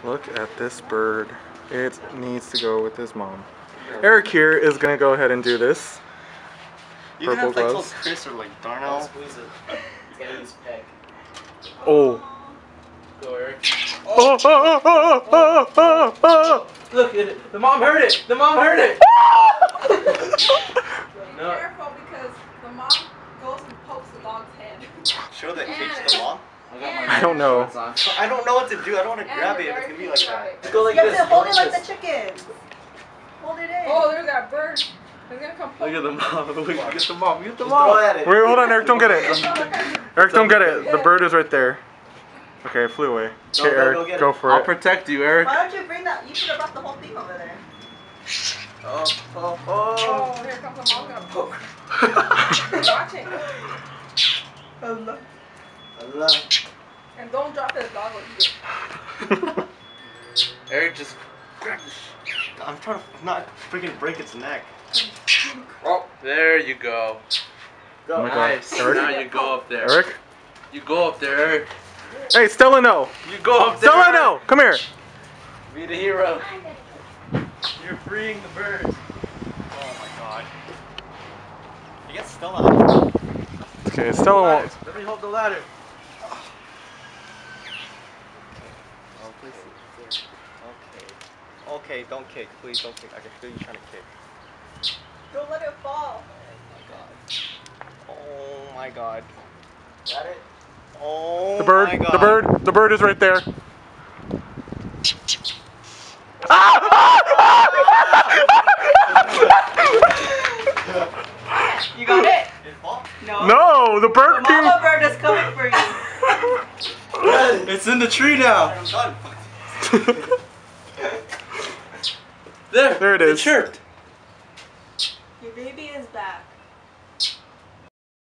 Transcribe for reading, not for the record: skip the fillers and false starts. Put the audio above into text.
Look at this bird. It needs to go with his mom. Eric here is gonna go ahead and do this. You can have like gloves. Chris or like Darnell. Squeeze it. You gotta use peg. Oh. Go, Eric. Oh, oh, oh, oh, oh, oh, oh. Look at it. The mom heard it. The mom heard it. No. Careful because the mom goes and pokes the dog's head. Show that cage to the mom. I don't know. I don't know what to do. I don't want to grab it if it's gonna be like that. Just go like You this. have to hold it like the chicken. Hold it in. Oh, there's that bird. It's gonna come poke. Look at the mom. Look at the mom. Get the Just mom. throw at it. Wait, hold on, Eric, don't get it. Eric, don't get it. The bird is right there. Okay, it flew away. Go, Okay, go, Eric, go get go it. for I'll it. protect you, Eric. Why don't you bring that? You should have brought the whole thing over there. Oh. Oh, here comes the mom gonna poke. Watch it. Allah. Allah. And don't drop it, the dog will eat it. Eric, just grab this. I'm trying to not freaking break its neck. Oh, there you go. Oh my God. Nice. Eric? Now you go up there. Eric? You go up there, Eric. Hey, Stella, no. You go up there. Stella, no. Come here. Be the hero. You're freeing the birds. Oh my God. I guess Stella. Okay, Stella won't. Let me hold the ladder. Oh, please. Okay. Okay, don't kick. Please don't kick. I can feel you trying to kick. Don't let it fall. Oh my God. Got it? Oh The bird, my God. the bird is right there. You got it? Did it fall? No. No, the bird The came. mama bird is coming for you. It's in the tree now. I'm done. There. There it is. It chirped. Your baby is back.